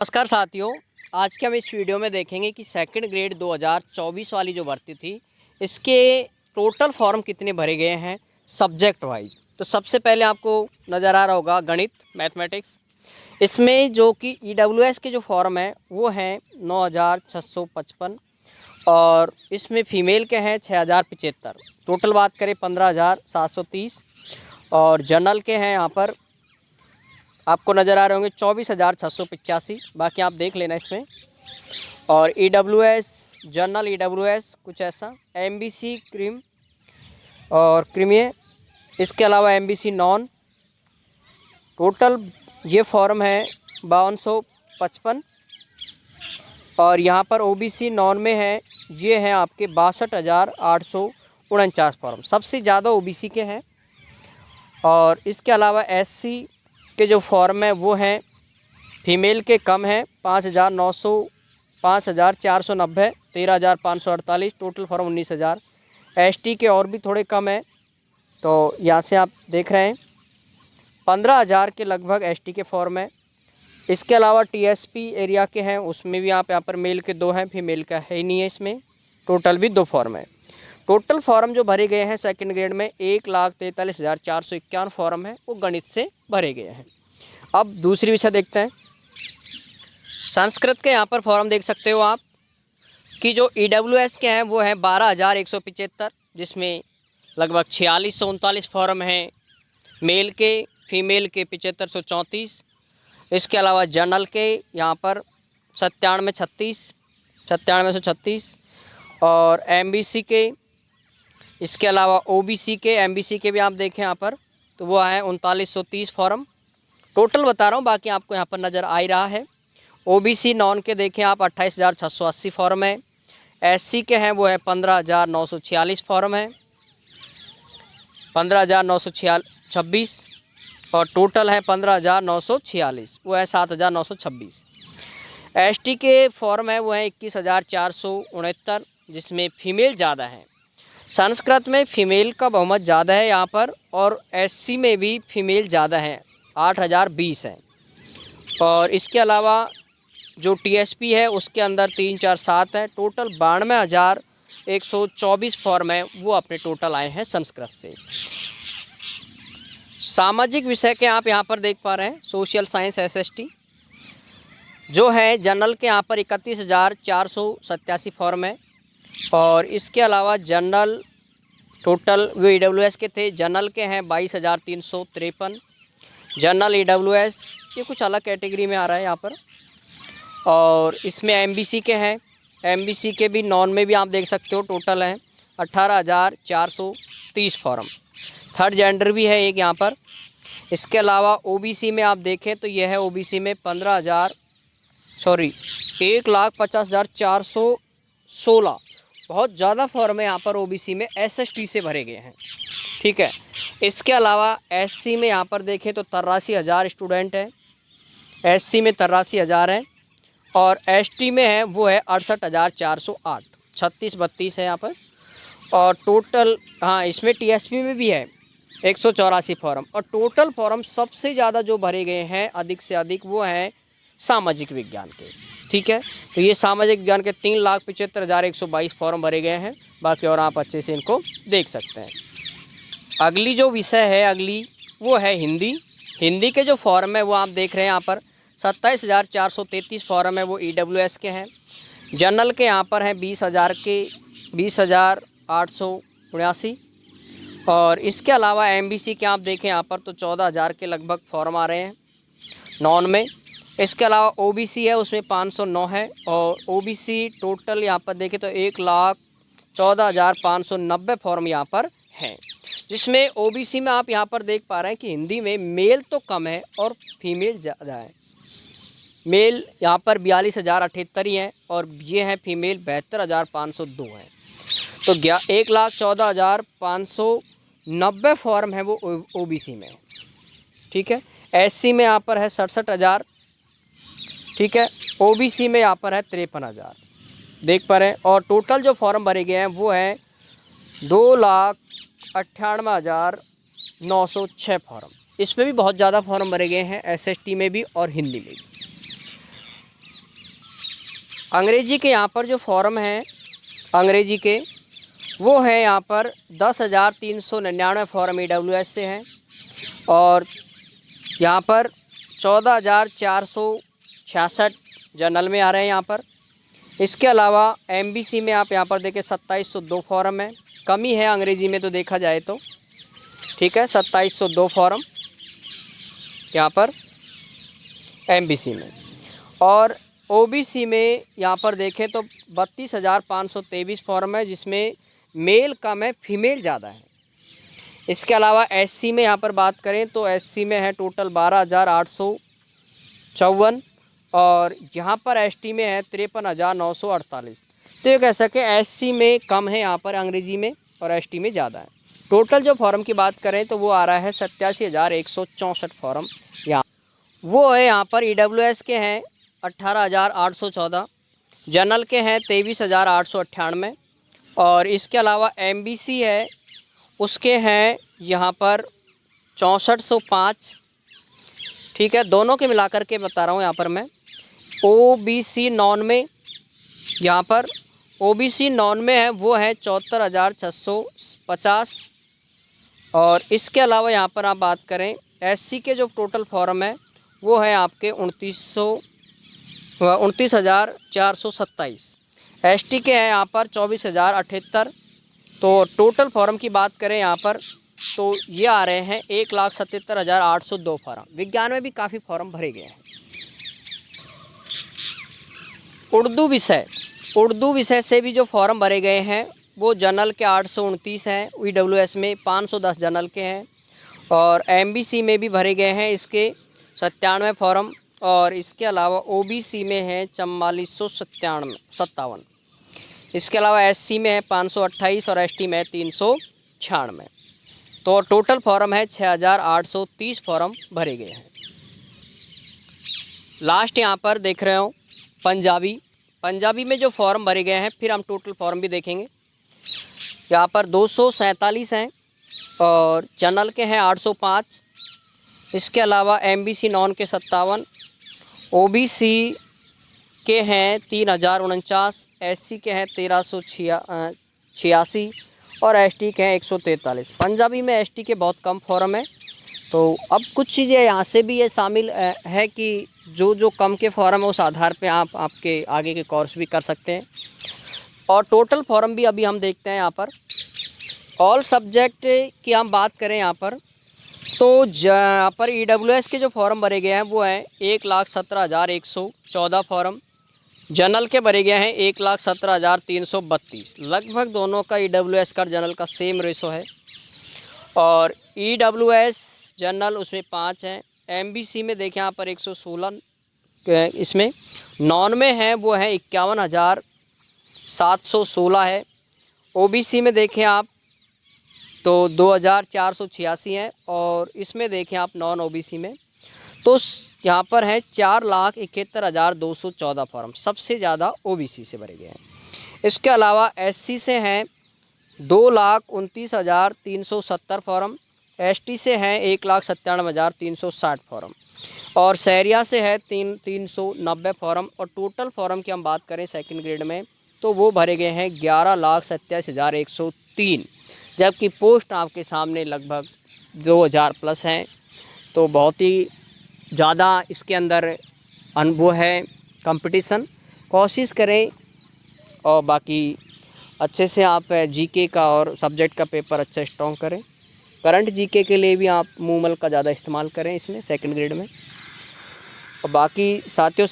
नमस्कार साथियों, आज के हम इस वीडियो में देखेंगे कि सेकंड ग्रेड 2024 वाली जो भर्ती थी, इसके टोटल फॉर्म कितने भरे गए हैं सब्जेक्ट वाइज। तो सबसे पहले आपको नज़र आ रहा होगा गणित मैथमेटिक्स। इसमें जो कि ईडब्ल्यूएस के जो फॉर्म हैं वो हैं 9655 और इसमें फ़ीमेल के हैं 6075। टोटल बात करें 15730 और जनरल के हैं यहाँ पर आपको नज़र आ रहे होंगे 24,685। बाकी आप देख लेना इसमें। और ईडब्ल्यूएस जनरल ईडब्ल्यूएस कुछ ऐसा, एमबीसी क्रीम और क्रीमिए, इसके अलावा एमबीसी नॉन। टोटल ये फॉर्म है 5255 और यहाँ पर ओबीसी नॉन में है, ये हैं आपके 62,849 फॉर्म। सबसे ज़्यादा ओबीसी के हैं। और इसके अलावा एससी के जो फॉर्म है वो हैं, फीमेल के कम हैं 5,900 5,490 13,548। Total form 19,000। एसटी के और भी थोड़े कम हैं, तो यहाँ से आप देख रहे हैं 15,000 के लगभग एसटी के फॉर्म हैं। इसके अलावा टीएसपी एरिया के हैं, उसमें भी आप यहाँ पर मेल के 2 हैं, फीमेल का है ही नहीं है इसमें। टोटल भी 2 फॉर्म है। टोटल फॉर्म जो भरे गए हैं सेकंड ग्रेड में 1,43,451 फॉर्म है, वो गणित से भरे गए हैं। अब दूसरी विषय देखते हैं। संस्कृत के यहाँ पर फॉर्म देख सकते हो आप कि जो ईडब्ल्यूएस के हैं वो हैं 12,175, जिसमें लगभग 4639 फॉर्म हैं मेल के, फीमेल के 7534। इसके अलावा जनरल के यहाँ पर 9736 और एमबीसी के, इसके अलावा ओबीसी के, एमबीसी के भी आप देखें यहाँ पर तो वो है 3930 फॉर्म। टोटल बता रहा हूँ, बाकी आपको यहाँ पर नज़र आ ही रहा है। ओबीसी नॉन के देखें आप 28,680 फॉर्म है। एससी के हैं वो है 15,946 फॉर्म है, 15,926 और टोटल है 15,946, वो है 7,926। एसटी के फॉर्म है वो है 21,469, जिसमें फीमेल ज़्यादा है। संस्कृत में फ़ीमेल का बहुमत ज़्यादा है यहाँ पर, और एससी में भी फ़ीमेल ज़्यादा है, 8,020 है। और इसके अलावा जो टीएसपी है उसके अंदर 347 है। टोटल 92,124 फॉर्म है, वो अपने टोटल आए हैं संस्कृत से। सामाजिक विषय के आप यहाँ पर देख पा रहे हैं, सोशल साइंस एसएसटी जो है जनरल के यहाँ पर 31,487 फॉर्म है। और इसके अलावा जनरल टोटल वो ईडब्ल्यूएस के थे, जनरल के हैं 22,353। जनरल ईडब्ल्यूएस ये कुछ अलग कैटेगरी में आ रहा है यहाँ पर। और इसमें एमबीसी के हैं, एमबीसी के भी नॉन में भी आप देख सकते हो टोटल हैं 18,430 फॉर्म। थर्ड जेंडर भी है एक यहाँ पर। इसके अलावा ओबीसी में आप देखें तो यह है ओबीसी में 1,50,416 बहुत ज़्यादा फॉर्म है यहाँ पर ओबीसी में, एसएसटी से भरे गए हैं। ठीक है। इसके अलावा एससी में यहाँ पर देखें तो 83,000 स्टूडेंट है, एससी में 83,000 है। और एसटी में है वो है 68,408, 36-32 है यहाँ पर। और टोटल हाँ इसमें टीएसपी में भी है 184 फॉर्म। और टोटल फॉर्म सबसे ज़्यादा जो भरे गए हैं अधिक से अधिक वो हैं सामाजिक विज्ञान के। ठीक है, तो ये सामाजिक विज्ञान के 3,75,122 फॉर्म भरे गए हैं। बाकी और आप अच्छे से इनको देख सकते हैं। अगली जो विषय है अगली वो है हिंदी। हिंदी के जो फॉर्म है वो आप देख रहे हैं यहाँ पर 27,433 फॉर्म है, वो ईडब्ल्यूएस के हैं। जनरल के यहाँ पर हैं 20,879। और इसके अलावा एमबीसी के आप देखें यहाँ पर तो 14,000 के लगभग फॉर्म आ रहे हैं नॉन में। इसके अलावा ओबीसी है उसमें 509 है। और ओबीसी टोटल यहाँ पर देखें तो 1,14,590 फॉर्म यहाँ पर हैं, जिसमें ओबीसी में आप यहाँ पर देख पा रहे हैं कि हिंदी में मेल तो कम है और फीमेल ज़्यादा है। मेल यहाँ पर 42,078 ही हैं और ये हैं फीमेल 72,502 हैं। तो 1,14,590 फॉर्म है वो ओबीसी में। ठीक है। एससी में यहाँ पर है 67,000। ठीक है। ओबीसी में यहाँ पर है 53,000 देख पा रहे हैं। और टोटल जो फॉर्म भरे गए हैं वो है 2,98,906 फॉर्म। इसमें भी बहुत ज़्यादा फॉर्म भरे गए हैं, एसएसटी में भी और हिंदी में भी। अंग्रेजी के यहाँ पर जो फॉर्म हैं अंग्रेजी के, वो है यहाँ पर 10,399 फॉर्म EWS से हैं और यहाँ पर 14,466 जनरल में आ रहे हैं यहाँ पर। इसके अलावा MBC में आप यहाँ पर देखें 2702 फॉर्म है, कमी है अंग्रेजी में तो देखा जाए तो, ठीक है। 2702 फॉर्म यहाँ पर MBC में, और OBC में यहाँ पर देखें तो 32,523 फॉर्म है, जिसमें मेल कम है, फीमेल ज़्यादा है। इसके अलावा SC में यहाँ पर बात करें तो SC में है टोटल 12,854 और यहाँ पर ST में है 53,948। तो ये कह सकें SC में कम है यहाँ पर अंग्रेजी में और ST में ज़्यादा है। टोटल जो फॉर्म की बात करें तो वो आ रहा है 87,164 फॉर्म यहाँ, वो है यहाँ पर EWS के हैं 18,814, जनरल के हैं 23,898 और इसके अलावा MBC है उसके हैं यहाँ पर 6405, ठीक है। दोनों के मिलाकर के बता रहा हूँ यहाँ पर मैं। OBC नॉन में यहाँ पर OBC नॉन में है वो है 74,650 और इसके अलावा यहाँ पर आप बात करें SC के जो टोटल फॉर्म है वो है आपके 29,427। ST के हैं यहाँ पर 24,078। तो टोटल फॉर्म की बात करें यहाँ पर तो ये आ रहे हैं 1,77,802 फॉर्म। विज्ञान में भी काफ़ी फॉर्म भरे गए हैं। उर्दू विषय से भी जो फॉर्म भरे गए हैं वो जनरल के 829 हैं, EWS में 510 जनरल के हैं और MBC में भी भरे गए हैं इसके 97 फॉर्म और इसके अलावा OBC में है 4457। इसके अलावा SC में है 528 और ST में है 396। तो टोटल फॉर्म है 6,830 फॉर्म भरे गए हैं। लास्ट यहाँ पर देख रहे हो पंजाबी में जो फॉर्म भरे गए हैं, फिर हम टोटल फॉर्म भी देखेंगे। यहाँ पर 247 हैं और जनरल के हैं 805। इसके अलावा MBC नॉन के 57, OBC के हैं 3,049, SC के हैं 1,386 और ST के हैं 143। पंजाबी में ST के बहुत कम फॉर्म है। तो अब कुछ चीज़ें यहाँ से भी ये शामिल है कि जो कम के फॉर्म है उस आधार पे आप आपके आगे के कोर्स भी कर सकते हैं। और टोटल फॉर्म भी अभी हम देखते हैं यहाँ पर। ऑल सब्जेक्ट की हम बात करें यहाँ पर तो यहाँ पर EWS के जो फॉर्म भरे गए हैं वो हैं 1,17,114 फॉर्म। जनरल के भरे गए हैं 1,17,332। लगभग दोनों का EWS का जनरल का सेम रेशो है और EWS जनरल उसमें 5 हैं। MBC में देखें यहाँ पर 116, इसमें नॉन में है वो है 51,716 है। OBC में देखें आप तो 2,486 हैं और इसमें देखें आप नॉन OBC में तो यहाँ पर है 4,71,214 फॉर्म। सबसे ज़्यादा OBC से भरे गए हैं। इसके अलावा SC से हैं 2,29,370 फॉर्म, ST से हैं 1,97,360 फॉर्म और सहरिया से है 390 फॉर्म। और टोटल फॉर्म की हम बात करें सेकंड ग्रेड में तो वो भरे गए हैं 11,87,103, जबकि पोस्ट आपके सामने लगभग 2,000 प्लस हैं। तो बहुत ही ज़्यादा इसके अंदर अनुभव है, कंपटीशन। कोशिश करें और बाकी अच्छे से आप GK का और सब्जेक्ट का पेपर अच्छा स्ट्रॉन्ग करें। करंट GK के लिए भी आप मूमल का ज़्यादा इस्तेमाल करें इसमें सेकंड ग्रेड में। और बाकी साथियों